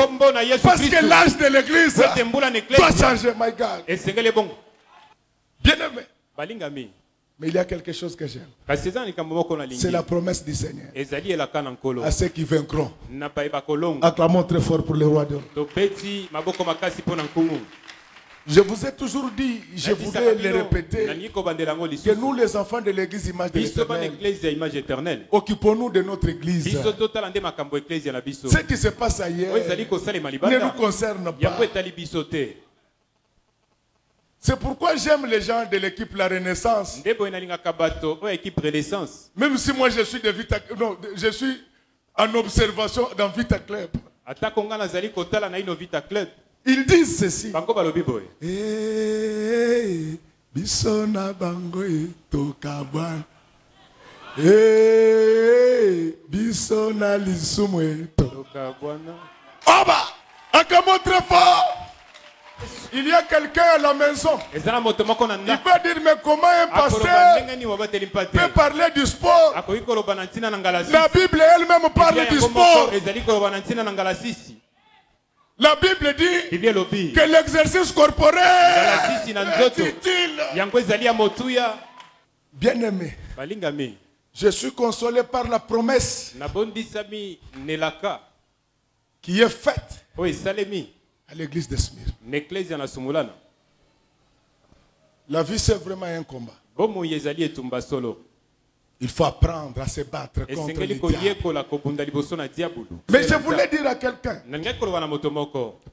Speaker 1: parce que l'âge de l'église doit changer, my God. Bien-aimé, mais il y a quelque chose que j'aime. C'est la promesse du Seigneur à ceux qui vaincront. Acclamons très fort pour le roi d'or. Je vous ai toujours dit, je voulais le répéter, que nous les enfants de l'église image de l'Éternel, occupons-nous de notre église. Ce qui se passe ailleurs ne nous concerne pas. C'est pourquoi j'aime les gens de l'équipe La Renaissance. Même si moi je suis de Vita, non, je suis en observation dans Vita Club. Ils disent ceci. Bisona bangoe tokabwan. Bisona lisumwe tokabwana. Oba, acclamons très fort. Il y a quelqu'un à la maison. Il peut dire, mais comment un pasteur peut parler du sport? La Bible elle-même parle du sport. La Bible dit que l'exercice corporel est utile. Bien-aimé, je suis consolé par la promesse qui est faite à l'église de Smyrne. La vie, c'est vraiment un combat. Il faut apprendre à se battre contre le diable. Mais je voulais dire à quelqu'un,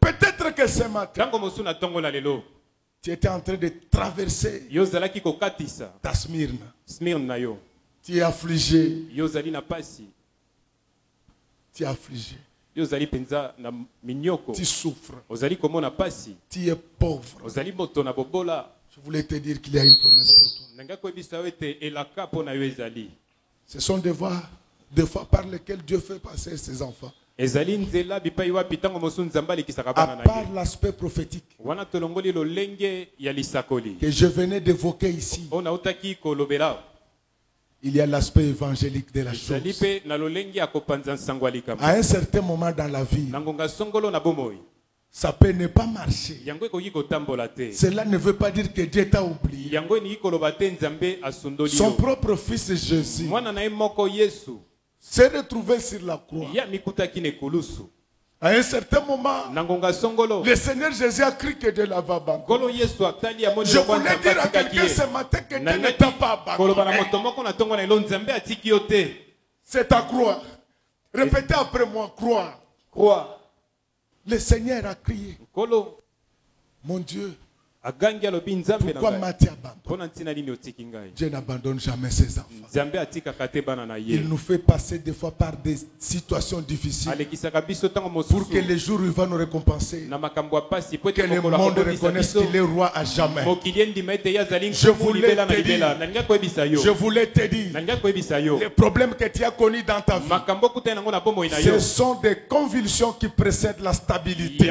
Speaker 1: peut-être que ce matin, tu étais en train de traverser ta Smyrne. Tu es affligé. Tu es affligé. Tu souffres. Tu es pauvre. Je voulais te dire qu'il y a une promesse pour toi. Ce sont des voies par lesquelles Dieu fait passer ses enfants. À part l'aspect prophétique que je venais d'évoquer ici, il y a l'aspect évangélique de la chose. À un certain moment dans la vie, ça peut ne pas marcher. Cela ne veut pas dire que Dieu t'a oublié. Son propre fils Jésus s'est retrouvé sur la croix. À un certain moment, le Seigneur Jésus a cru que Dieu l'avait abandonné. Je voulais dire à quelqu'un ce matin que Dieu ne t'a pas abandonné. C'est ta croix. Répétez après moi, croix.
Speaker 3: Croix.
Speaker 1: Le Seigneur a crié. Mon Dieu, pourquoi m'as-tu abandonné? Dieu n'abandonne jamais ses enfants. Il nous fait passer des fois par des situations difficiles pour que les jours où il va nous récompenser, que le monde reconnaisse qu'il est roi à jamais. Je voulais te dire, les problèmes que tu as connus dans ta vie, ce sont des convulsions qui précèdent la stabilité.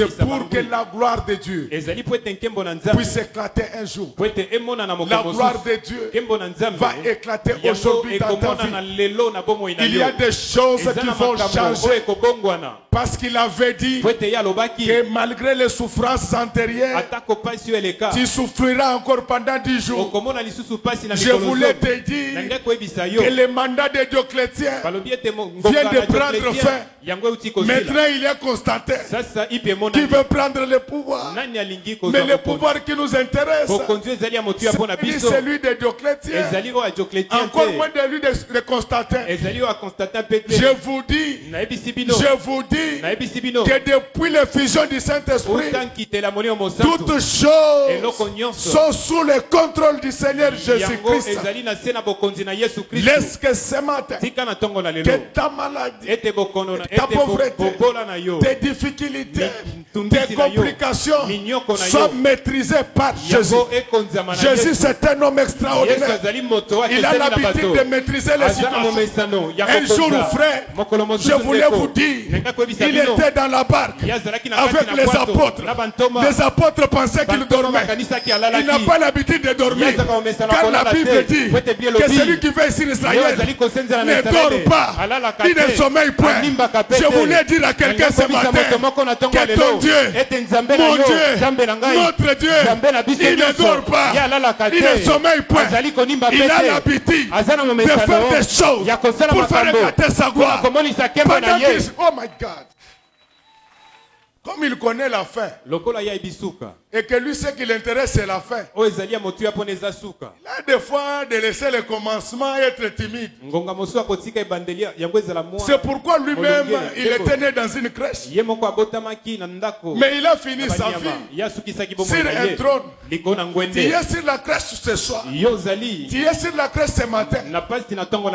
Speaker 1: C'est pour que la gloire de Dieu puisse éclater un jour. La gloire de Dieu va éclater aujourd'hui dans ta vie. Il y a des choses qui vont changer parce qu'il avait dit que malgré les souffrances antérieures, tu souffriras encore pendant 10 jours. Je voulais te dire que le mandat de Dioclétien vient de prendre fin. Maintenant, il est constaté qui veut prendre le pouvoir. Mais le pouvoir qui nous intéresse, c'est celui de Dioclétien. Encore moins de lui de Constantin. Je vous dis que depuis l'effusion du Saint-Esprit, toutes choses sont sous le contrôle du Seigneur Jésus-Christ. Laisse que ce matin, que ta maladie, ta pauvreté, tes difficultés, tes complications soient maîtrisées par Jésus. Jésus, c'est un homme extraordinaire. Il a l'habitude de maîtriser les situations. Un jour, frère, je voulais vous dire, il était dans la barque avec les apôtres. Les apôtres pensaient qu'il dormait. Il n'a pas l'habitude de dormir. Car la Bible dit que celui qui veut sur Israël ne dort pas. Il ne sommeille point. Je voulais dire à quelqu'un ce matin que ton Dieu, mon Dieu, notre Dieu, il ne dort pas. Il ne sommeille point. Il a l'habitude de faire des choses pour faire éclater sa gloire. Pendant qu'il... Oh my God. Comme il connaît la fin. Et que lui, ce qui l'intéresse, c'est la fin. Il a des fois de laisser le commencement être timide. C'est pourquoi lui-même, il était né dans une crèche. Mais il a fini sa vie sur un trône. Tu es sur la crèche ce soir. Tu es sur la crèche ce matin.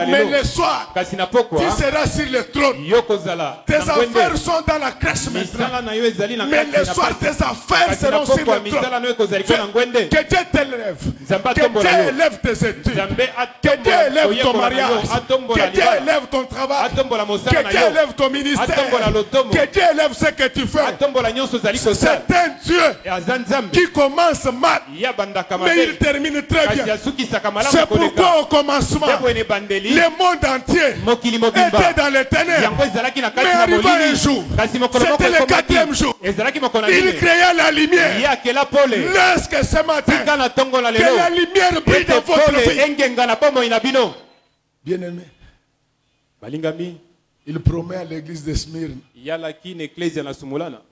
Speaker 1: Mais le soir, tu seras sur le trône. Tes affaires sont dans la crèche maintenant. Mais le soir, tes affaires seront sur le trône. Que Dieu t'élève. Que Dieu élève tes études. Que Dieu élève ton mariage. Que Dieu élève ton travail. Que Dieu élève ton ministère. Que Dieu élève ce que tu fais. C'est un Dieu qui commence mal, mais il termine très bien. C'est pourquoi au commencement, le monde entier était dans les ténèbres. Mais arriva un jour, c'était le 4e jour, il créa la lumière. Lorsque ce matin, que la lumière brille dans votre vie. Bien-aimé, il promet à l'église de Smyrne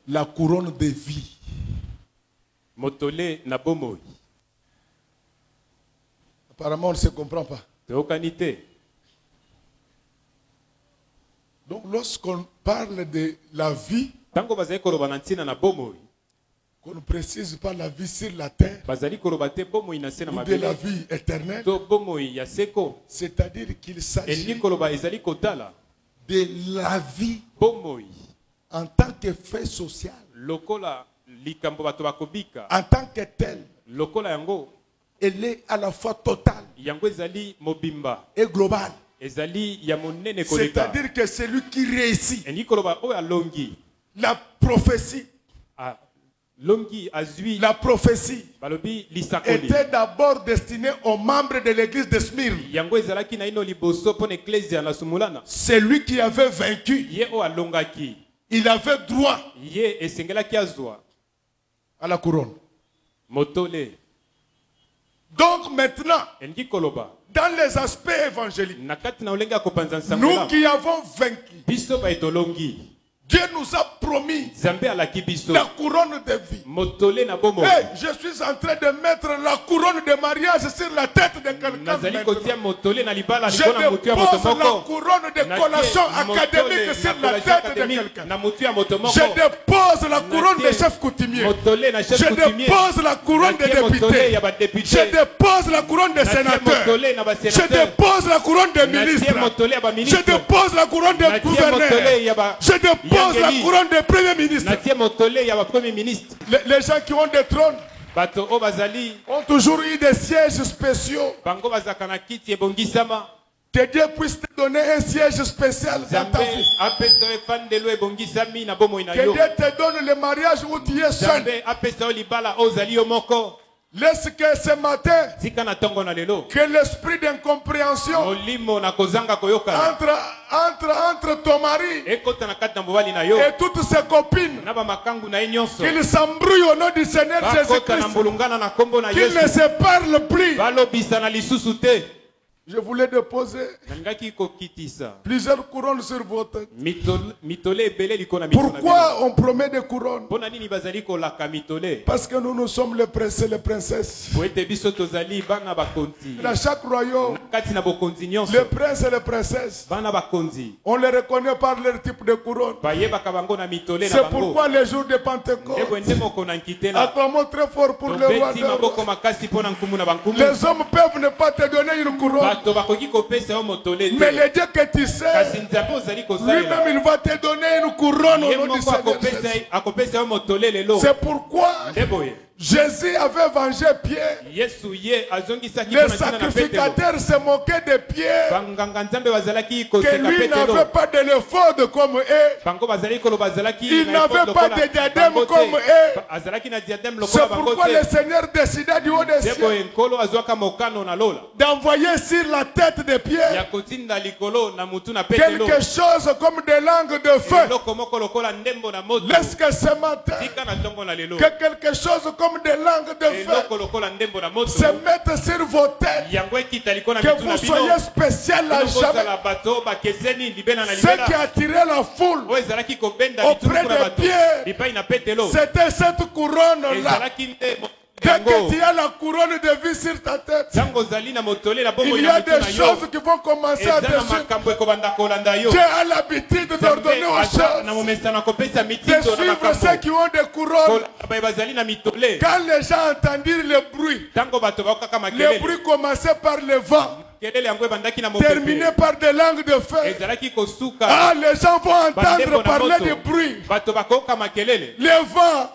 Speaker 1: la couronne de vie. Apparemment, on ne se comprend pas. Donc, lorsqu'on parle de la vie, qu'on ne précise pas la vie sur la terre, ou de la vie éternelle, c'est-à-dire qu'il s'agit de la vie en tant que fait social, en tant que tel. Elle est à la fois totale et globale. C'est-à-dire que c'est lui qui réussit. La prophétie. La prophétie était d'abord destinée aux membres de l'église de Smyrne. C'est lui qui avait vaincu. Il avait droit à la couronne. Donc maintenant, dans les aspects évangéliques, nous qui avons vaincu, Dieu nous a promis la couronne de vie. Hey, je suis en train de mettre la couronne de mariage sur la tête de quelqu'un. Je dépose la couronne de collation académique sur la tête de quelqu'un. Je dépose la couronne de chef coutumier. Je dépose la couronne de député. Je dépose la couronne de sénateur. Je dépose la couronne de ministre. Je dépose la couronne de gouverneur. Je dépose la couronne de premier ministre. Les gens qui ont des trônes ont toujours eu des sièges spéciaux. Que Dieu puisse te donner un siège spécial dans ta vie. Que Dieu te donne le mariage où tu es seul. Laisse que ce matin, que l'esprit d'incompréhension entre ton mari et toutes ses copines, qu'ils s'embrouillent au nom du Seigneur Jésus-Christ, qu'ils ne se parlent plus. Je voulais déposer plusieurs couronnes sur votre tête. Pourquoi on promet des couronnes? Parce que nous sommes les princes et les princesses. Dans chaque royaume, les princes et les princesses, on les reconnaît par leur type de couronne. C'est pourquoi les jours de Pentecôte acclamons très fort pour le roi. Les hommes peuvent ne pas te donner une couronne. Mais le Dieu que tu sais, lui-même il va te donner une couronne au nom du Seigneur Jésus. C'est pourquoi Jésus avait vengé Pierre. Les sacrificateurs se moquaient de Pierre, que lui n'avait pas de l'éphod comme eux. Il n'avait pas de diadème comme eux. C'est pourquoi le Seigneur décida du haut des cieux d'envoyer sur la tête de Pierre quelque chose comme des langues de feu. Laisse que ce matin, que quelque chose comme des langues de feu se mettent sur vos têtes, que vous soyez spécial à jamais. Ce qui a attiré la foule auprès de Pierre, c'était cette couronne-là. Dès que tu as la couronne de vie sur ta tête, il y a des choses qui vont commencer à te suivre. Tu as l'habitude d'ordonner aux choses, de suivre ceux qui ont des couronnes. Quand les gens entendirent le bruit commençait par le vent, terminé par des langues de feu. Ah, les gens vont entendre parler du bruit. Le vent,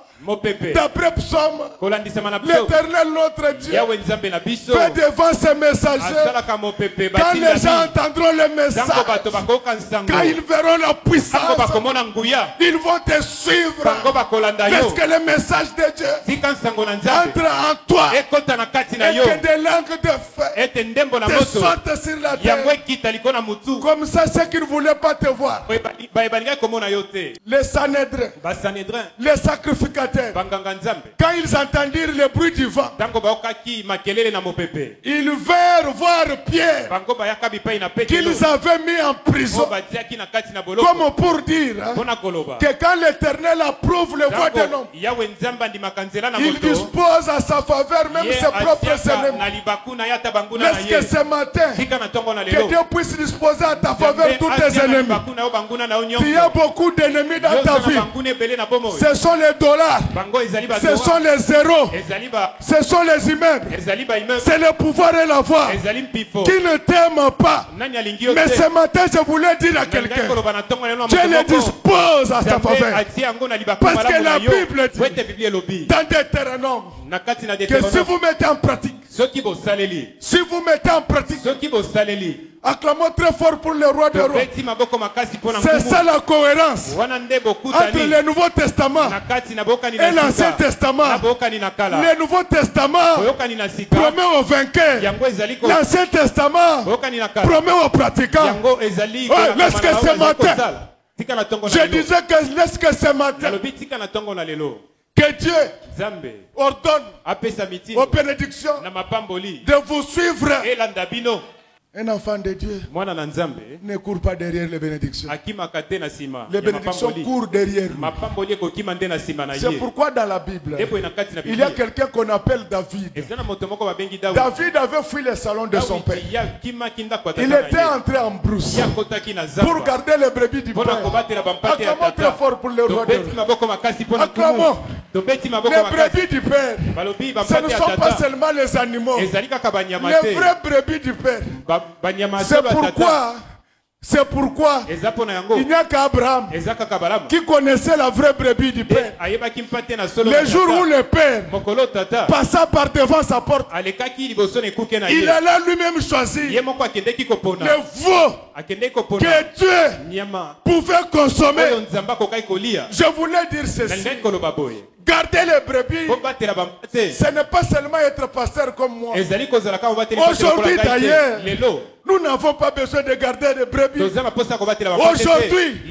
Speaker 1: d'après Psaume, l'Éternel notre Dieu fait devant ses messagers. Quand les gens entendront le message, quand ils verront la puissance, ils vont te suivre. Parce que le message de Dieu entre en toi et que des langues de feu te sortent sur la terre. Comme ça, ceux qui ne voulaient pas te voir, les Sanhédrins, les sacrificateurs, quand ils entendirent le bruit du vent, ils vinrent voir Pierre, qu'ils avaient mis en prison, comme pour dire que quand l'Éternel approuve le voie de l'homme, il dispose à sa faveur même ses propres ennemis. Laisse que ce matin, que Dieu puisse disposer à ta faveur tous tes ennemis. Il y a beaucoup d'ennemis dans ta vie. Ce sont les dollars, ce sont les zéros, ce sont les immeubles, c'est le pouvoir et la voix qui ne t'aiment pas. Mais ce matin, je voulais dire à quelqu'un, Dieu les dispose à ta faveur. Parce que la Bible dit dans Deutéronome que si vous mettez en pratique Si vous mettez en pratique, acclamons très fort pour le roi des rois. C'est ça la cohérence entre le Nouveau Testament et l'Ancien Testament. Le Nouveau Testament promet aux vainqueurs. L'Ancien Testament promet aux pratiquants. Laisse que ce matin, je disais que laisse que ce matin, que Dieu ordonne aux bénédictions de vous suivre. Un enfant de Dieu ne court pas derrière les bénédictions. Les bénédictions courent derrière lui. C'est pourquoi dans la Bible, il y a quelqu'un qu'on appelle David. David avait fui le salon de son père. Il était entré en brousse pour garder les brebis du père. Acclamons très fort pour le roi des rois. Acclamons. Les brebis du père, ce ne sont pas seulement les animaux. Les vrais brebis du père. C'est pourquoi il n'y a qu'Abraham qui connaissait la vraie brebis du père. Le jour où le père passa par devant sa porte, il allait lui-même choisir le veau que Dieu pouvait consommer. Je voulais dire ceci. Garder les brebis, ce n'est pas seulement être pasteur comme moi. Aujourd'hui d'ailleurs, nous n'avons pas besoin de garder les brebis. Aujourd'hui,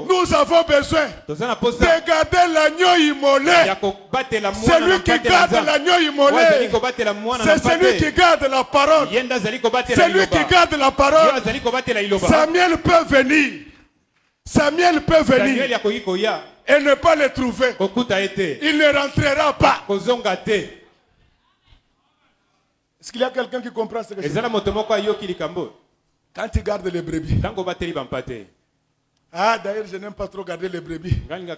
Speaker 1: nous avons besoin de garder l'agneau immolé. Celui qui garde l'agneau immolé, c'est celui qui garde la parole. Celui qui garde la parole. Samuel peut venir. Samuel peut venir et ne pas le trouver. Il ne rentrera pas. Est-ce qu'il y a quelqu'un qui comprend ce que je dis? Quand il garde les brebis. Ah, d'ailleurs, je n'aime pas trop garder les brebis. Il y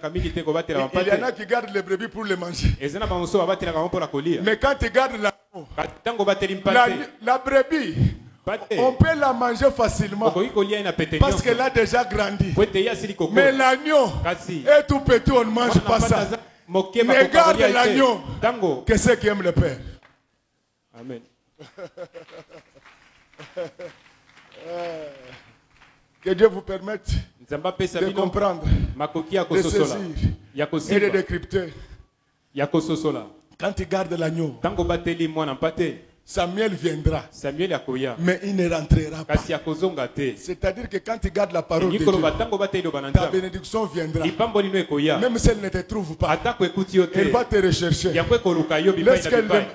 Speaker 1: en a qui gardent les brebis pour les manger. Mais quand il garde la brebis, on peut la manger facilement parce qu'elle a déjà grandi. Mais l'agneau est tout petit, on ne mange pas ça. Mais garde l'agneau que ceux qui aiment le Père. Amen. Que Dieu vous permette de comprendre, de saisir et de décrypter. Quand il garde l'agneau, Samuel viendra, mais il ne rentrera pas. C'est-à-dire que quand tu gardes la parole de Dieu, ta bénédiction viendra. Même si elle ne te trouve pas, elle va te rechercher.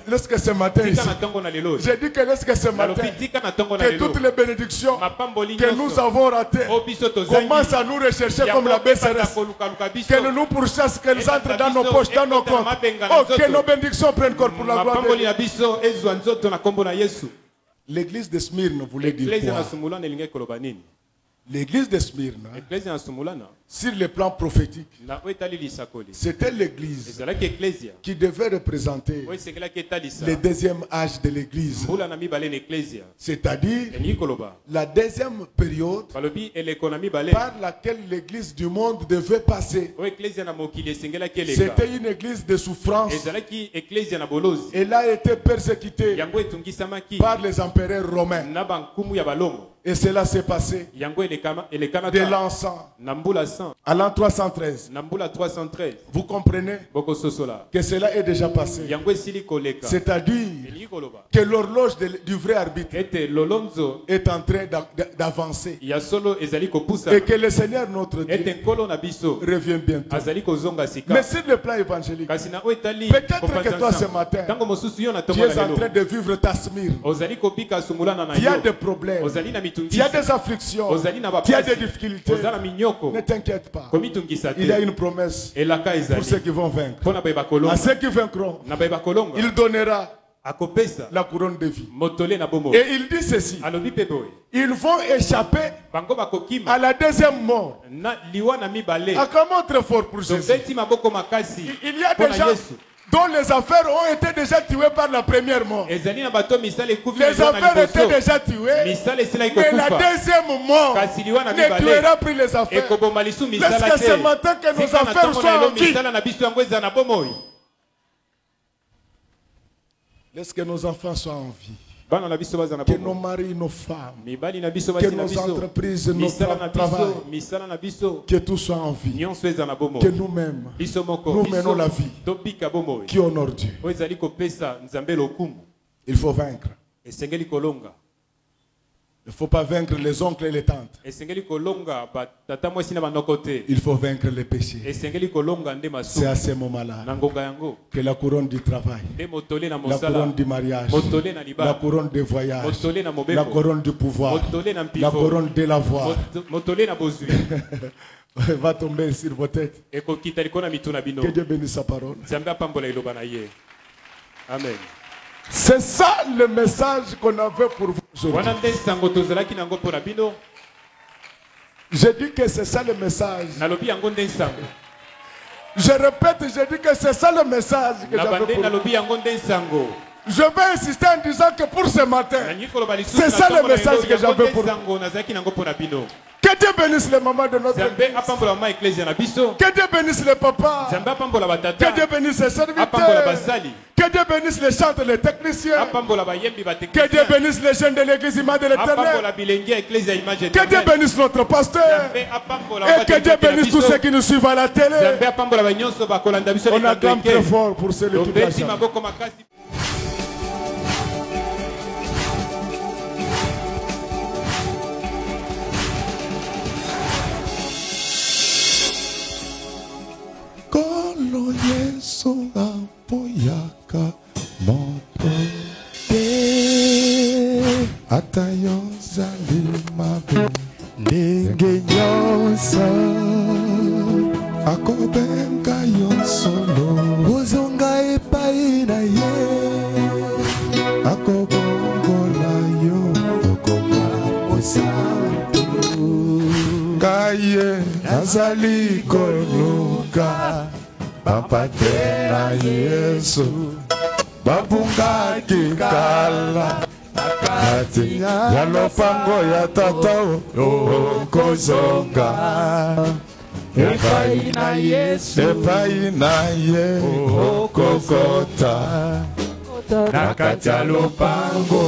Speaker 1: Lorsque ce matin ici, j'ai dit que lorsque ce matin, que toutes les bénédictions que nous avons ratées commencent à nous rechercher comme la BCRS, qu'elles nous pourchassent, qu'elles entrent dans nos poches, dans nos comptes. Oh, que nos bénédictions prennent corps pour la gloire de Dieu. L'église de Smyrne voulait dire quoi? L'église de Smyrne, sur le plan prophétique, c'était l'église qui devait représenter le deuxième âge de l'église. C'est-à-dire la deuxième période par laquelle l'église du monde devait passer. C'était une église de souffrance. Elle a été persécutée par les empereurs romains. Et cela s'est passé de l'encens à l'an 313. Vous comprenez que cela est déjà passé. C'est-à-dire que l'horloge du vrai arbitre est en train d'avancer. Et que le Seigneur notre Dieu revient bientôt. Mais sur le plan évangélique, peut-être que toi ce matin, tu es en train de vivre ta Smyrne. Il y a des problèmes. Il y a des afflictions, il y a des difficultés. Ne t'inquiète pas. Il y a une promesse pour ceux qui vont vaincre. À ceux qui vaincront, il donnera la couronne de vie. Et il dit ceci: ils vont échapper à la deuxième mort. Acclamons très fort pour Jésus. Il y a des gens dont les affaires ont été déjà tuées par la première mort. Les affaires étaient déjà tuées, mais la deuxième mort ne tuera plus les affaires. Laisse que ce matin que nos affaires soient en vie. Laisse que nos enfants soient en vie. Que nos maris, nos femmes, que nos entreprises, notre travail, que tout soit en vie. Que nous-mêmes, nous menons la vie qui honore Dieu. Il faut vaincre. Il ne faut pas vaincre les oncles et les tantes. Il faut vaincre les péchés. C'est à ce moment-là que la couronne du travail, la couronne du mariage, la couronne du voyage, la couronne du pouvoir, la couronne de la voix va tomber sur vos têtes. Que Dieu bénisse sa parole. Amen. C'est ça le message qu'on avait pour vous aujourd'hui. Je dis que c'est ça le message. Je répète, je dis que c'est ça le message que j'avais pour vous. Je vais insister en disant que pour ce matin, c'est ça le message que j'avais pour vous. Que Dieu bénisse les mamans de notre église. Que Dieu bénisse les papas. Que Dieu bénisse les serviteurs. Que Dieu bénisse les chanteurs, les techniciens. Que Dieu bénisse les jeunes de l'église Image de l'Éternel. Que Dieu bénisse notre pasteur. Et que Dieu bénisse tous ceux qui nous suivent à la télé. On acclame très fort pour ce le public. Kolo Yesu apoyaka moto te ata yozali mabe ndenge nyonso akobenga yo solo ozonga epai na ye akobongola yo okoma mosantu kaye nazali koluka bapate na Yesu babungaki kala kati ya lopango ya tata okozonga epai na Yesu epai na ye okokota na kati ya lopango.